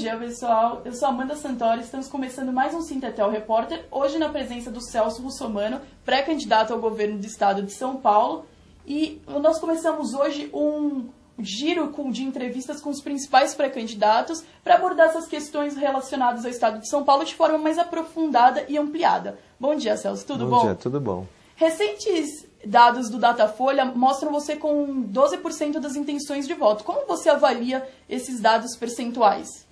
dia, pessoal. Eu sou Amanda Santoro, estamos começando mais um Sintetel Repórter, hoje na presença do Celso Russomano, pré-candidato ao governo do estado de São Paulo. E nós começamos hoje um giro de entrevistas com os principais pré-candidatos para abordar essas questões relacionadas ao estado de São Paulo de forma mais aprofundada e ampliada. Bom dia, Celso. Tudo bom? Bom dia, tudo bom. Recentes dados do Datafolha mostram você com 12% das intenções de voto. Como você avalia esses dados percentuais?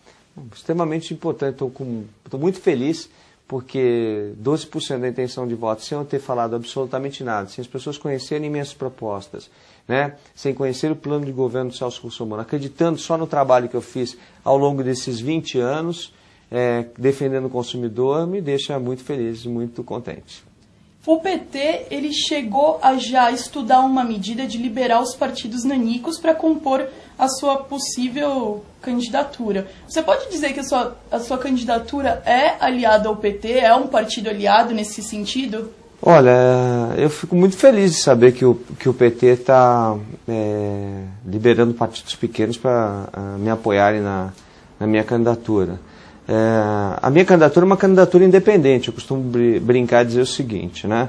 Extremamente importante. Estou muito feliz porque 12% da intenção de voto, sem eu ter falado absolutamente nada, sem as pessoas conhecerem minhas propostas, né? Sem conhecer o plano de governo do Celso Russomano, acreditando só no trabalho que eu fiz ao longo desses 20 anos, defendendo o consumidor, me deixa muito feliz e muito contente. O PT ele chegou a já estudar uma medida de liberar os partidos nanicos para compor a sua possível candidatura. Você pode dizer que a sua candidatura é aliada ao PT? É um partido aliado nesse sentido? Olha, eu fico muito feliz de saber que o PT está liberando partidos pequenos para me apoiarem na minha candidatura. A minha candidatura é uma candidatura independente. Eu costumo brincar e dizer o seguinte, né?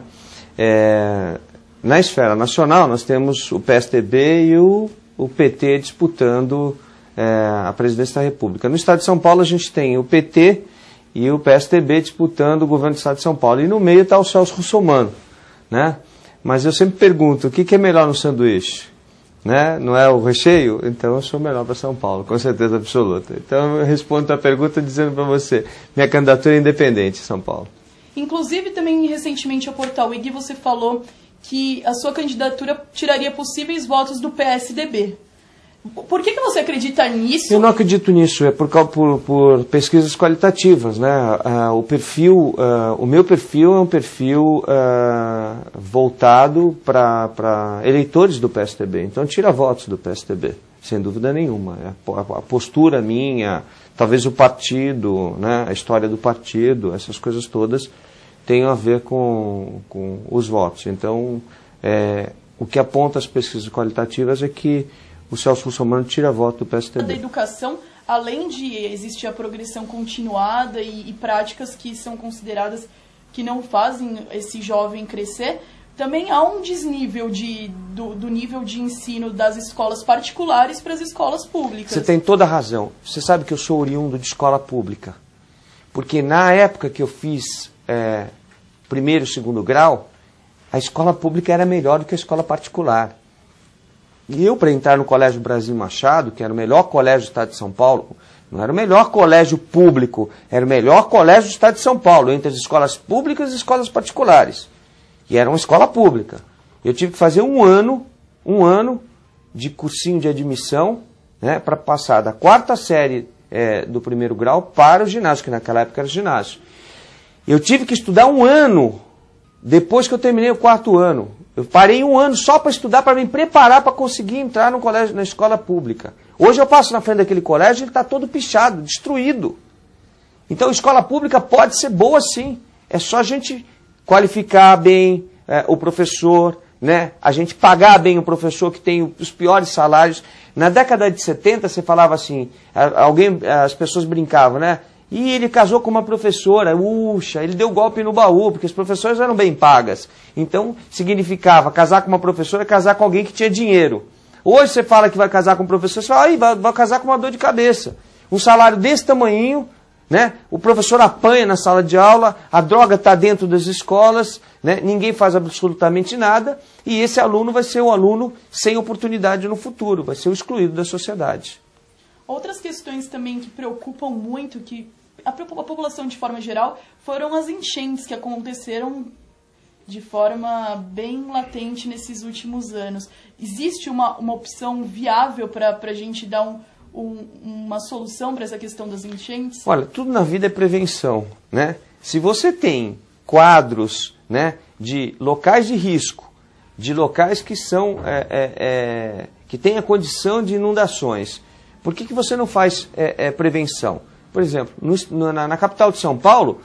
Na esfera nacional, nós temos o PSDB e o PT disputando a presidência da República. No estado de São Paulo, a gente tem o PT e o PSDB disputando o governo do estado de São Paulo. E no meio está o Celso Russomano, né? Mas eu sempre pergunto, o que é melhor no sanduíche? Né? Não é o recheio? Então eu sou melhor para São Paulo, com certeza absoluta. Então eu respondo a pergunta dizendo para você, minha candidatura é independente em São Paulo. Inclusive também recentemente ao portal IG você falou que a sua candidatura tiraria possíveis votos do PSDB. Por que você acredita nisso? Eu não acredito nisso, é por pesquisas qualitativas, né? O meu perfil é um perfil voltado para eleitores do PSDB, então tira votos do PSDB, sem dúvida nenhuma. A postura minha, talvez o partido, né? A história do partido, essas coisas todas têm a ver com os votos. Então, o que aponta as pesquisas qualitativas é que o Celso Russomano tira voto do PSDB. Da educação, além de existir a progressão continuada e práticas que são consideradas que não fazem esse jovem crescer, também há um desnível do nível de ensino das escolas particulares para as escolas públicas. Você tem toda a razão. Você sabe que eu sou oriundo de escola pública. Porque na época que eu fiz primeiro e segundo grau, a escola pública era melhor do que a escola particular. E eu, para entrar no Colégio Brasil Machado, que era o melhor colégio do estado de São Paulo, não era o melhor colégio público, era o melhor colégio do estado de São Paulo, entre as escolas públicas e as escolas particulares. E era uma escola pública. Eu tive que fazer um ano de cursinho de admissão, né, para passar da quarta série do primeiro grau para o ginásio, que naquela época era ginásio. Eu tive que estudar um ano depois que eu terminei o quarto ano. Eu parei um ano só para estudar, para me preparar para conseguir entrar no colégio, na escola pública. Hoje eu passo na frente daquele colégio e ele está todo pichado, destruído. Então a escola pública pode ser boa sim. É só a gente qualificar bem o professor, né? A gente pagar bem o professor que tem os piores salários. Na década de 70 você falava assim, as pessoas brincavam, né? E ele casou com uma professora, ele deu golpe no baú, porque as professoras eram bem pagas. Então, significava casar com uma professora, casar com alguém que tinha dinheiro. Hoje você fala que vai casar com um professor, você fala, vai casar com uma dor de cabeça. Um salário desse tamanhinho, né? O professor apanha na sala de aula, a droga está dentro das escolas, né? Ninguém faz absolutamente nada, e esse aluno vai ser um aluno sem oportunidade no futuro, vai ser o excluído da sociedade. Outras questões também que preocupam muito, que a população de forma geral, foram as enchentes que aconteceram de forma bem latente nesses últimos anos. Existe uma opção viável para a gente dar uma solução para essa questão das enchentes? Olha, tudo na vida é prevenção, né? Se você tem quadros, né, de locais de risco, de locais que são que têm a condição de inundações, por que você não faz prevenção? Por exemplo, na capital de São Paulo,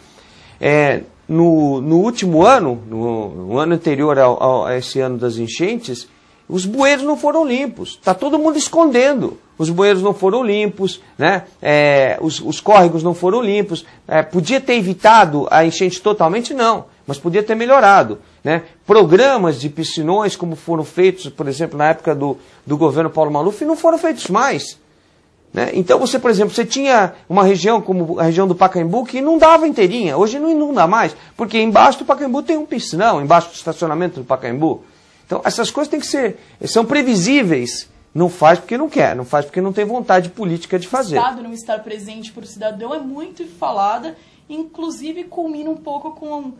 no último ano, no ano anterior a esse ano das enchentes, os bueiros não foram limpos. Está todo mundo escondendo. os banheiros não foram limpos, né? Os córregos não foram limpos. Podia ter evitado a enchente totalmente? Não, mas podia ter melhorado, né? Programas de piscinões, como foram feitos, por exemplo, na época do governo Paulo Maluf, não foram feitos mais. Né? Então, você, por exemplo, você tinha uma região como a região do Pacaembu que inundava inteirinha. Hoje não inunda mais, porque embaixo do Pacaembu tem um piscinão, embaixo do estacionamento do Pacaembu. Então, essas coisas são previsíveis. Não faz porque não quer, não faz porque não tem vontade política de fazer. O Estado não estar presente para o cidadão é muito falada, inclusive culmina um pouco com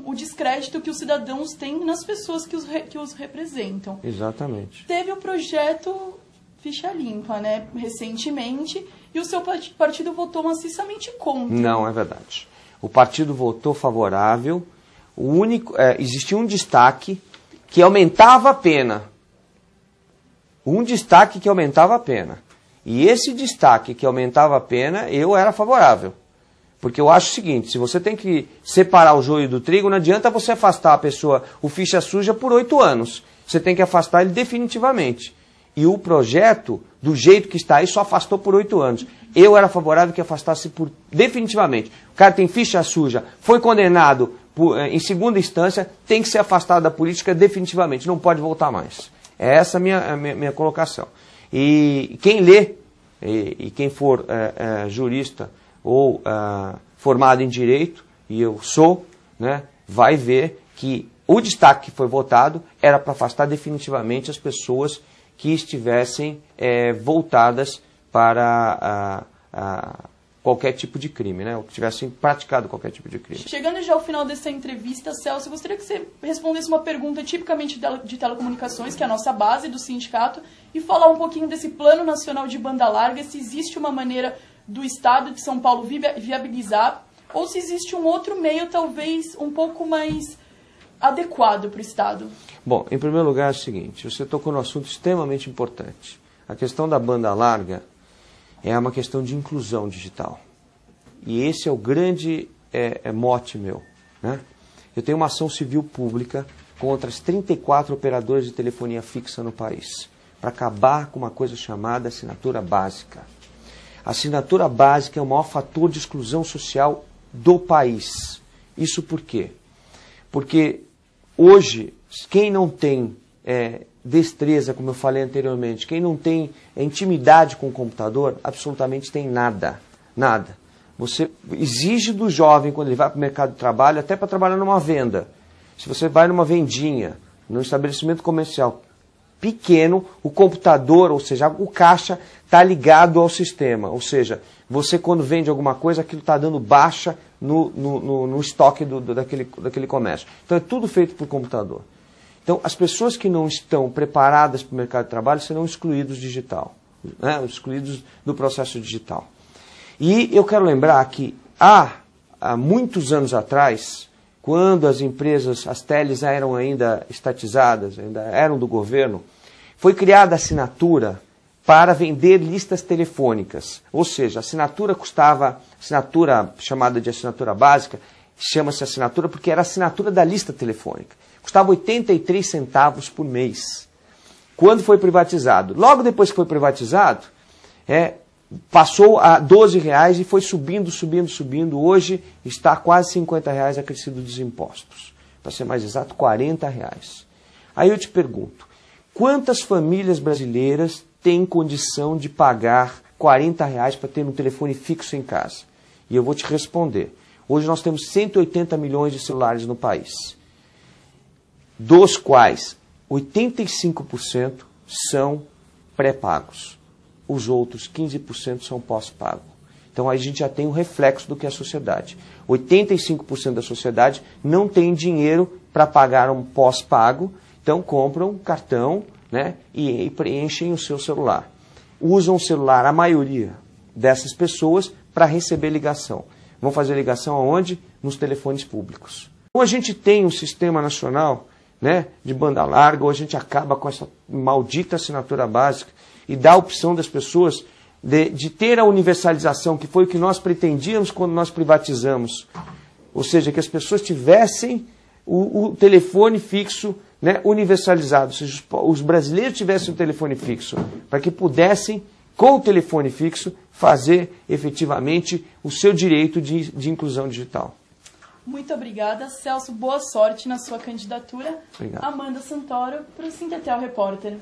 o descrédito que os cidadãos têm nas pessoas que os representam. Exatamente. Teve o projeto Ficha Limpa, né, recentemente, e o seu partido votou maciçamente contra. Não, é verdade. O partido votou favorável. Existia um destaque que aumentava a pena. E esse destaque que aumentava a pena, eu era favorável. Porque eu acho o seguinte, se você tem que separar o joio do trigo, não adianta você afastar a pessoa, o ficha suja, por 8 anos. Você tem que afastar ele definitivamente. E o projeto, do jeito que está aí, só afastou por 8 anos. Eu era favorável que afastasse definitivamente. O cara tem ficha suja, foi condenado em segunda instância, tem que ser afastado da política definitivamente, não pode voltar mais. É essa a minha colocação. E quem lê, e quem for jurista ou formado em direito, e eu sou, né, vai ver que o destaque que foi votado era para afastar definitivamente as pessoas que estivessem voltadas para qualquer tipo de crime, né? Ou que tivessem praticado qualquer tipo de crime. Chegando já ao final dessa entrevista, Celso, eu gostaria que você respondesse uma pergunta tipicamente de telecomunicações, que é a nossa base do sindicato, e falar um pouquinho desse Plano Nacional de Banda Larga, se existe uma maneira do Estado de São Paulo viabilizar, ou se existe um outro meio, talvez, um pouco mais adequado para o Estado. Bom, em primeiro lugar é o seguinte, você tocou num assunto extremamente importante. A questão da banda larga é uma questão de inclusão digital. E esse é o grande mote meu. Né? Eu tenho uma ação civil pública contra as 34 operadoras de telefonia fixa no país, para acabar com uma coisa chamada assinatura básica. A assinatura básica é o maior fator de exclusão social do país. Isso por quê? Porque hoje, quem não tem destreza, como eu falei anteriormente, quem não tem intimidade com o computador, absolutamente tem nada. Nada. Você exige do jovem, quando ele vai para o mercado de trabalho, até para trabalhar numa venda. Se você vai numa vendinha, num estabelecimento comercial pequeno, o computador, ou seja, o caixa, está ligado ao sistema. Ou seja, você quando vende alguma coisa, aquilo está dando baixa no estoque daquele comércio. Então é tudo feito por computador. Então as pessoas que não estão preparadas para o mercado de trabalho serão excluídos digital, né? Excluídos do processo digital. E eu quero lembrar que há muitos anos atrás, quando as empresas, as teles eram ainda estatizadas, ainda eram do governo, foi criada a assinatura para vender listas telefônicas. Ou seja, a assinatura chamada de assinatura básica, chama-se assinatura porque era a assinatura da lista telefônica. Custava 83 centavos por mês. Quando foi privatizado? Logo depois que foi privatizado, passou a R$12 e foi subindo. Hoje está a quase R$50 acrescido dos impostos. Para ser mais exato, R$40. Aí eu te pergunto, quantas famílias brasileiras têm condição de pagar R$40 para ter um telefone fixo em casa? E eu vou te responder. Hoje nós temos 180 milhões de celulares no país, dos quais 85% são pré-pagos. Os outros 15% são pós-pago. Então aí a gente já tem um reflexo do que é a sociedade. 85% da sociedade não tem dinheiro para pagar um pós-pago, então compram um cartão, né, e preenchem o seu celular. Usam o celular, a maioria dessas pessoas, para receber ligação. Vão fazer ligação aonde? Nos telefones públicos. Ou a gente tem um sistema nacional, né, de banda larga, ou a gente acaba com essa maldita assinatura básica e dá a opção das pessoas de ter a universalização, que foi o que nós pretendíamos quando nós privatizamos. Ou seja, que as pessoas tivessem o telefone fixo, né, universalizado. Ou seja, os brasileiros tivessem o telefone fixo, para que pudessem com o telefone fixo, fazer efetivamente o seu direito de inclusão digital. Muito obrigada, Celso. Boa sorte na sua candidatura. Obrigado. Amanda Santoro, para o Sintetel Repórter.